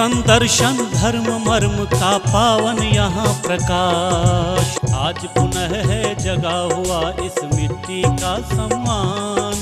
कीर्तन दर्शन धर्म मर्म का पावन यहाँ प्रकाश। आज पुनः है जगा हुआ इस मिट्टी का सम्मान,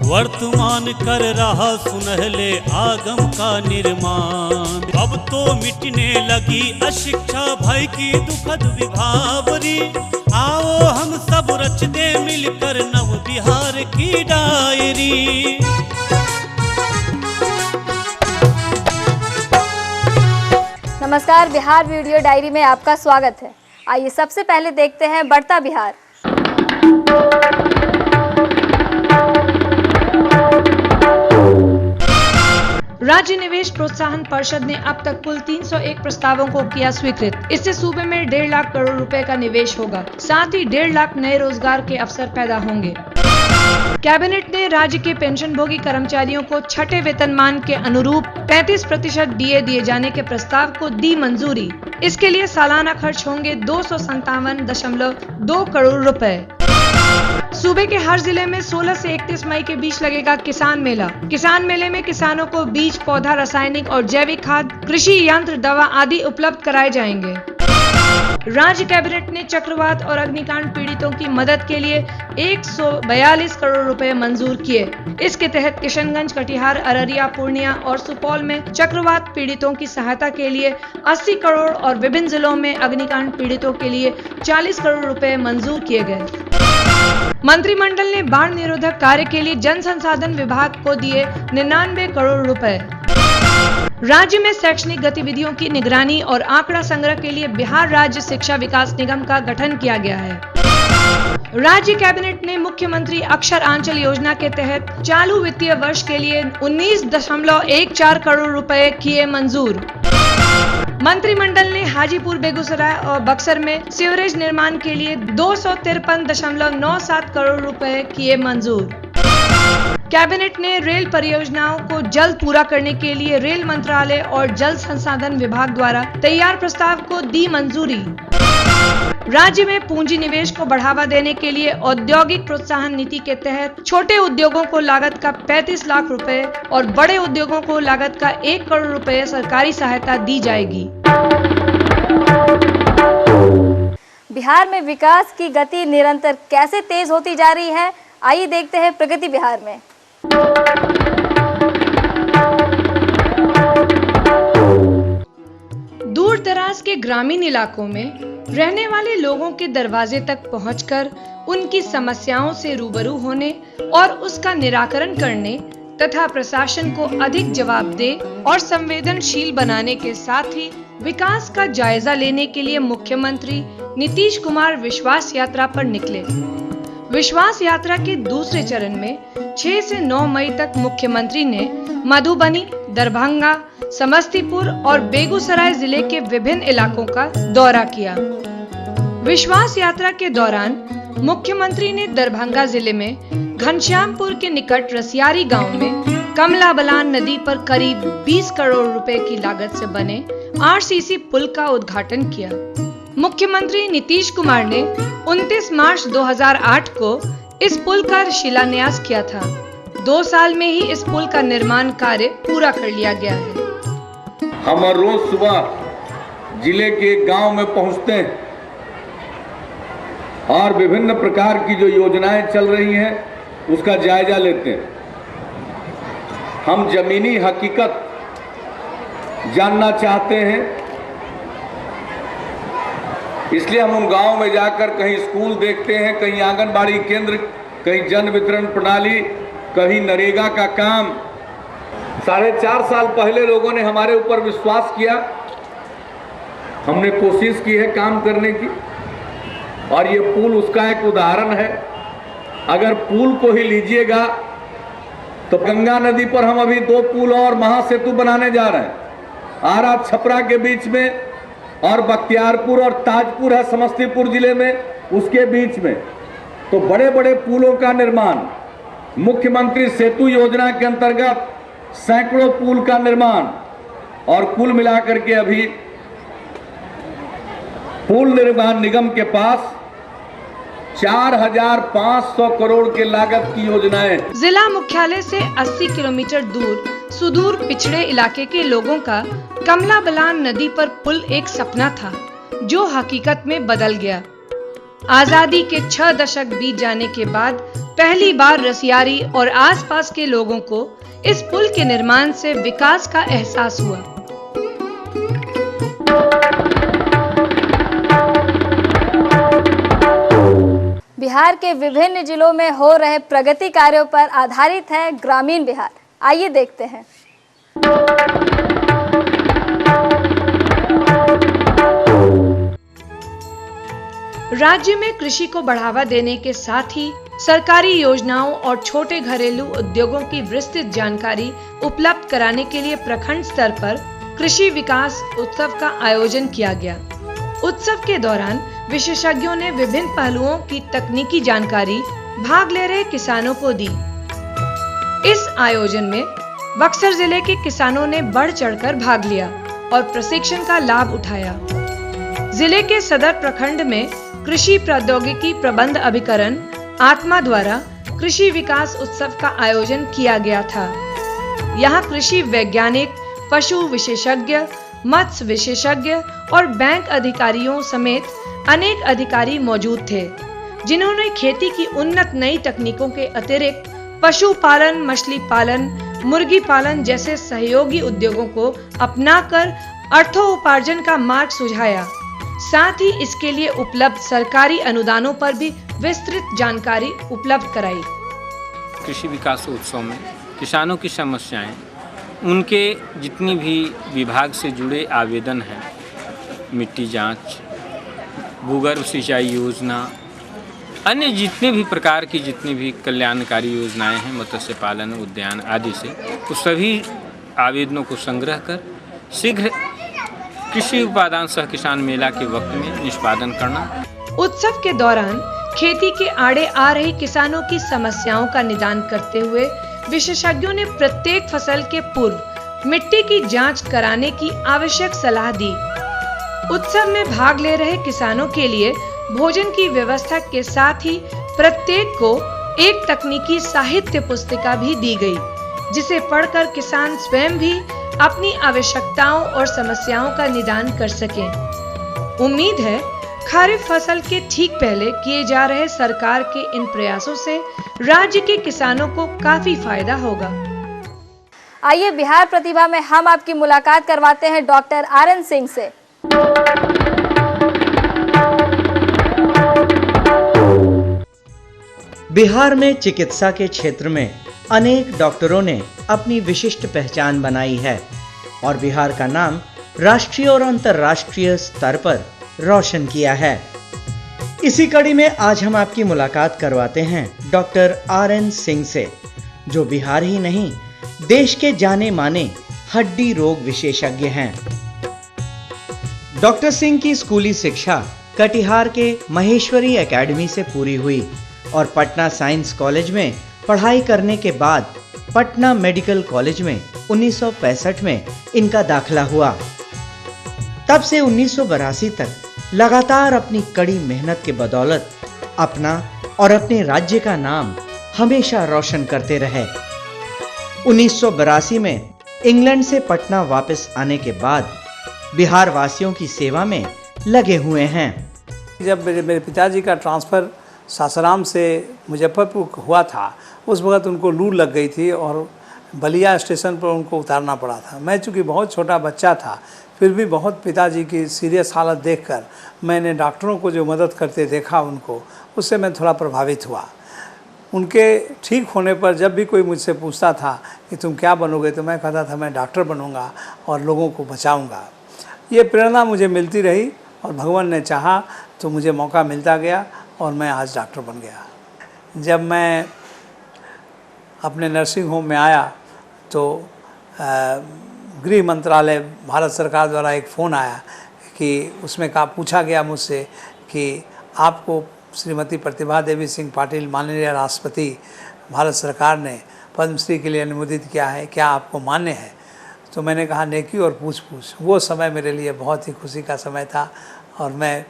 वर्तमान कर रहा सुनहले आगम का निर्माण। अब तो मिटने लगी अशिक्षा भय की दुखद विभावरी, आओ हम सब रच दे मिलकर नव बिहार की डायरी। नमस्कार, बिहार वीडियो डायरी में आपका स्वागत है। आइए सबसे पहले देखते हैं बढ़ता बिहार। राज्य निवेश प्रोत्साहन परिषद ने अब तक कुल 301 प्रस्तावों को किया स्वीकृत। इससे सूबे में 1.5 लाख करोड़ रुपए का निवेश होगा, साथ ही 1.5 लाख नए रोजगार के अवसर पैदा होंगे। कैबिनेट ने राज्य के पेंशनभोगी कर्मचारियों को छठे वेतनमान के अनुरूप 35% डीए दिए जाने के प्रस्ताव को दी मंजूरी। इसके लिए सालाना खर्च होंगे 257.2 करोड़ रुपए। सूबे के हर जिले में 16 से 31 मई के बीच लगेगा किसान मेला। किसान मेले में किसानों को बीज, पौधा, रासायनिक और जैविक खाद, कृषि यंत्र, दवा आदि उपलब्ध कराए जाएंगे। राज्य कैबिनेट ने चक्रवात और अग्निकांड पीड़ितों की मदद के लिए 142 करोड़ रुपए मंजूर किए। इसके तहत किशनगंज, कटिहार, अररिया, पूर्णिया और सुपौल में चक्रवात पीड़ितों की सहायता के लिए 80 करोड़ और विभिन्न जिलों में अग्निकांड पीड़ितों के लिए 40 करोड़ रुपए मंजूर किए गए। मंत्रिमंडल ने बाढ़ निरोधक कार्य के लिए जन संसाधन विभाग को दिए 99 करोड़ रुपए। राज्य में शैक्षणिक गतिविधियों की निगरानी और आंकड़ा संग्रह के लिए बिहार राज्य शिक्षा विकास निगम का गठन किया गया है। राज्य कैबिनेट ने मुख्यमंत्री अक्षर आंचल योजना के तहत चालू वित्तीय वर्ष के लिए 19.14 करोड़ रुपए किए मंजूर। मंत्रिमंडल ने हाजीपुर, बेगूसराय और बक्सर में सीवरेज निर्माण के लिए 253.97 करोड़ रुपए किए मंजूर। कैबिनेट ने रेल परियोजनाओं को जल्द पूरा करने के लिए रेल मंत्रालय और जल संसाधन विभाग द्वारा तैयार प्रस्ताव को दी मंजूरी। राज्य में पूंजी निवेश को बढ़ावा देने के लिए औद्योगिक प्रोत्साहन नीति के तहत छोटे उद्योगों को लागत का 35 लाख रुपए और बड़े उद्योगों को लागत का 1 करोड़ रुपए सरकारी सहायता दी जाएगी। बिहार में विकास की गति निरंतर कैसे तेज होती जा रही है, आइए देखते हैं प्रगति बिहार में। दूर दराज के ग्रामीण इलाकों में रहने वाले लोगों के दरवाजे तक पहुंचकर उनकी समस्याओं से रूबरू होने और उसका निराकरण करने तथा प्रशासन को अधिक जवाबदेह और संवेदनशील बनाने के साथ ही विकास का जायजा लेने के लिए मुख्यमंत्री नीतीश कुमार विश्वास यात्रा पर निकले। विश्वास यात्रा के दूसरे चरण में 6 से 9 मई तक मुख्यमंत्री ने मधुबनी, दरभंगा, समस्तीपुर और बेगूसराय जिले के विभिन्न इलाकों का दौरा किया। विश्वास यात्रा के दौरान मुख्यमंत्री ने दरभंगा जिले में घनश्यामपुर के निकट रसियारी गांव में कमला बलान नदी पर करीब 20 करोड़ रुपए की लागत से बने आरसीसी पुल का उद्घाटन किया। मुख्यमंत्री नीतीश कुमार ने 29 मार्च 2008 को इस पुल का शिलान्यास किया था। 2 साल में ही इस पुल का निर्माण कार्य पूरा कर लिया गया है। हम रोज सुबह जिले के गांव में पहुंचते हैं और विभिन्न प्रकार की जो योजनाएं चल रही हैं उसका जायजा लेते हैं। हम जमीनी हकीकत जानना चाहते हैं, इसलिए हम उन गांव में जाकर कहीं स्कूल देखते हैं, कहीं आंगनबाड़ी केंद्र, कहीं जन वितरण प्रणाली, कहीं नरेगा का काम। 4.5 साल पहले लोगों ने हमारे ऊपर विश्वास किया, हमने कोशिश की है काम करने की और ये पुल उसका एक उदाहरण है। अगर पुल को ही लीजिएगा तो गंगा नदी पर हम अभी 2 पुल और महासेतु बनाने जा रहे हैं। आरा छपरा के बीच में और बख्तियारपुर और ताजपुर है समस्तीपुर जिले में, उसके बीच में तो बड़े बड़े पुलों का निर्माण, मुख्यमंत्री सेतु योजना के अंतर्गत सैकड़ों पुल का निर्माण और कुल मिलाकर के अभी पुल निर्माण निगम के पास 4,500 करोड़ के लागत की योजनाएं। जिला मुख्यालय से 80 किलोमीटर दूर सुदूर पिछड़े इलाके के लोगों का कमला बलान नदी पर पुल एक सपना था जो हकीकत में बदल गया। आजादी के 6 दशक बीत जाने के बाद पहली बार रसियारी और आसपास के लोगों को इस पुल के निर्माण से विकास का एहसास हुआ। बिहार के विभिन्न जिलों में हो रहे प्रगति कार्यों पर आधारित है ग्रामीण बिहार। आइए देखते हैं। राज्य में कृषि को बढ़ावा देने के साथ ही सरकारी योजनाओं और छोटे घरेलू उद्योगों की विस्तृत जानकारी उपलब्ध कराने के लिए प्रखंड स्तर पर कृषि विकास उत्सव का आयोजन किया गया। उत्सव के दौरान विशेषज्ञों ने विभिन्न पहलुओं की तकनीकी जानकारी भाग ले रहे किसानों को दी। इस आयोजन में बक्सर जिले के किसानों ने बढ़ चढ़कर भाग लिया और प्रशिक्षण का लाभ उठाया। जिले के सदर प्रखंड में कृषि प्रौद्योगिकी प्रबंध अभिकरण आत्मा द्वारा कृषि विकास उत्सव का आयोजन किया गया था। यहाँ कृषि वैज्ञानिक, पशु विशेषज्ञ, मत्स्य विशेषज्ञ और बैंक अधिकारियों समेत अनेक अधिकारी मौजूद थे, जिन्होंने खेती की उन्नत नई तकनीकों के अतिरिक्त पशुपालन, मछली पालन, मुर्गी पालन जैसे सहयोगी उद्योगों को अपनाकर अर्थोपार्जन का मार्ग सुझाया। साथ ही इसके लिए उपलब्ध सरकारी अनुदानों पर भी विस्तृत जानकारी उपलब्ध कराई। कृषि विकास उत्सव में किसानों की समस्याएं, उनके जितनी भी विभाग से जुड़े आवेदन हैं, मिट्टी जांच, भूगर्भ सिंचाई योजना, अन्य जितने भी प्रकार की जितनी भी कल्याणकारी योजनाएं हैं, मत्स्य पालन, उद्यान आदि से, तो सभी आवेदनों को संग्रह कर शीघ्र कृषि उत्पादन सह किसान मेला के वक्त में निष्पादन करना। उत्सव के दौरान खेती के आड़े आ रही किसानों की समस्याओं का निदान करते हुए विशेषज्ञों ने प्रत्येक फसल के पूर्व मिट्टी की जांच कराने की आवश्यक सलाह दी। उत्सव में भाग ले रहे किसानों के लिए भोजन की व्यवस्था के साथ ही प्रत्येक को एक तकनीकी साहित्य पुस्तिका भी दी गई, जिसे पढ़कर किसान स्वयं भी अपनी आवश्यकताओं और समस्याओं का निदान कर सकें। उम्मीद है खरीफ फसल के ठीक पहले किए जा रहे सरकार के इन प्रयासों से राज्य के किसानों को काफी फायदा होगा। आइए बिहार प्रतिभा में हम आपकी मुलाकात करवाते हैं डॉक्टर आरएन सिंह से। बिहार में चिकित्सा के क्षेत्र में अनेक डॉक्टरों ने अपनी विशिष्ट पहचान बनाई है और बिहार का नाम राष्ट्रीय और अंतर्राष्ट्रीय स्तर पर रोशन किया है। इसी कड़ी में आज हम आपकी मुलाकात करवाते हैं डॉक्टर आरएन सिंह से, जो बिहार ही नहीं देश के जाने माने हड्डी रोग विशेषज्ञ हैं। डॉक्टर सिंह की स्कूली शिक्षा कटिहार के महेश्वरी एकेडमी से पूरी हुई और पटना साइंस कॉलेज में पढ़ाई करने के बाद पटना मेडिकल कॉलेज में 1965 में इनका दाखिला हुआ। तब से 1982 तक लगातार अपनी कड़ी मेहनत के बदौलत अपना और अपने राज्य का नाम हमेशा रोशन करते रहे। 1982 में इंग्लैंड से पटना वापस आने के बाद बिहार वासियों की सेवा में लगे हुए हैं। जब मेरे पिताजी का ट्रांसफ़र सासाराम से मुजफ्फरपुर हुआ था, उस वक्त उनको लू लग गई थी और बलिया स्टेशन पर उनको उतारना पड़ा था। मैं चूँकि बहुत छोटा बच्चा था, फिर भी बहुत पिताजी की सीरियस हालत देखकर मैंने डॉक्टरों को जो मदद करते देखा उनको, उससे मैं थोड़ा प्रभावित हुआ। उनके ठीक होने पर जब भी कोई मुझसे पूछता था कि तुम क्या बनोगे, तो मैं कहता था मैं डॉक्टर बनूंगा और लोगों को बचाऊंगा। ये प्रेरणा मुझे मिलती रही और भगवान ने चाहा तो मुझे मौका मिलता गया और मैं आज डॉक्टर बन गया। जब मैं अपने नर्सिंग होम में आया तो गृह मंत्रालय भारत सरकार द्वारा एक फ़ोन आया कि उसमें पूछा गया मुझसे कि आपको श्रीमती प्रतिभा देवी सिंह पाटिल माननीय राष्ट्रपति भारत सरकार ने पद्मश्री के लिए अनुमोदित किया है, क्या आपको मान्य है? तो मैंने कहा नेकी और पूछ पूछ। वो समय मेरे लिए बहुत ही खुशी का समय था और मैं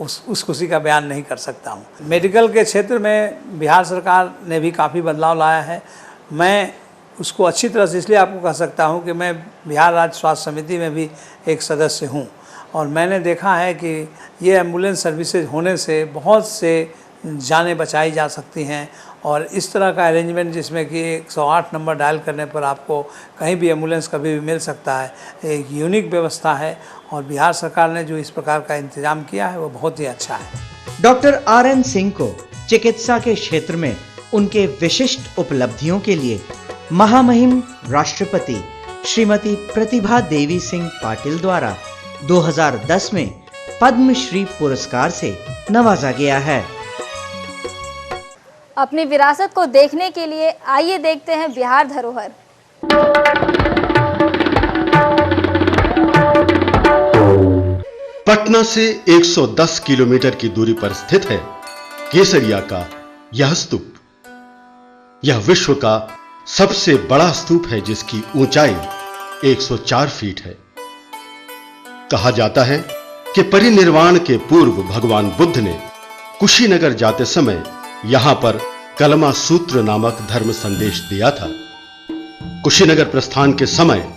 उस खुशी का बयान नहीं कर सकता हूँ। मेडिकल के क्षेत्र में बिहार सरकार ने भी काफ़ी बदलाव लाया है। मैं उसको अच्छी तरह से इसलिए आपको कह सकता हूँ कि मैं बिहार राज्य स्वास्थ्य समिति में भी एक सदस्य हूँ और मैंने देखा है कि ये एम्बुलेंस सर्विसेज होने से बहुत से जानें बचाई जा सकती हैं और इस तरह का अरेंजमेंट जिसमें कि 108 नंबर डायल करने पर आपको कहीं भी एम्बुलेंस कभी भी मिल सकता है, एक यूनिक व्यवस्था है और बिहार सरकार ने जो इस प्रकार का इंतजाम किया है वो बहुत ही अच्छा है। डॉक्टर RN सिंह को चिकित्सा के क्षेत्र में उनके विशिष्ट उपलब्धियों के लिए महामहिम राष्ट्रपति श्रीमती प्रतिभा देवी सिंह पाटिल द्वारा 2010 में पद्मश्री पुरस्कार से नवाजा गया है। अपनी विरासत को देखने के लिए आइए देखते हैं बिहार धरोहर। पटना से 110 किलोमीटर की दूरी पर स्थित है केसरिया का यह स्तूप। यह विश्व का सबसे बड़ा स्तूप है जिसकी ऊंचाई 104 फीट है। कहा जाता है कि परिनिर्वाण के पूर्व भगवान बुद्ध ने कुशीनगर जाते समय यहां पर कलमा सूत्र नामक धर्म संदेश दिया था। कुशीनगर प्रस्थान के समय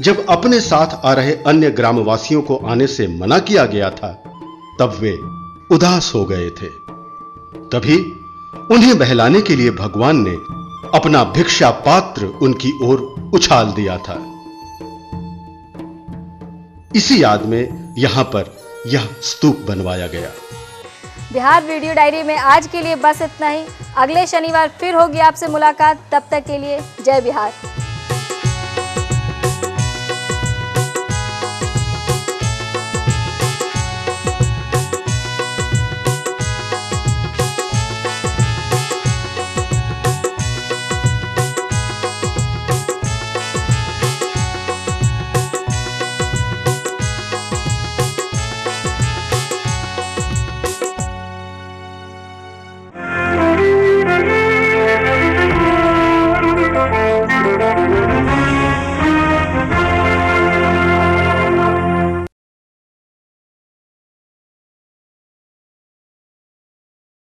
जब अपने साथ आ रहे अन्य ग्रामवासियों को आने से मना किया गया था तब वे उदास हो गए थे। तभी उन्हें बहलाने के लिए भगवान ने अपना भिक्षा पात्र उनकी ओर उछाल दिया था। इसी याद में यहां पर यह स्तूप बनवाया गया। बिहार वीडियो डायरी में आज के लिए बस इतना ही। अगले शनिवार फिर होगी आपसे मुलाकात। तब तक के लिए जय बिहार।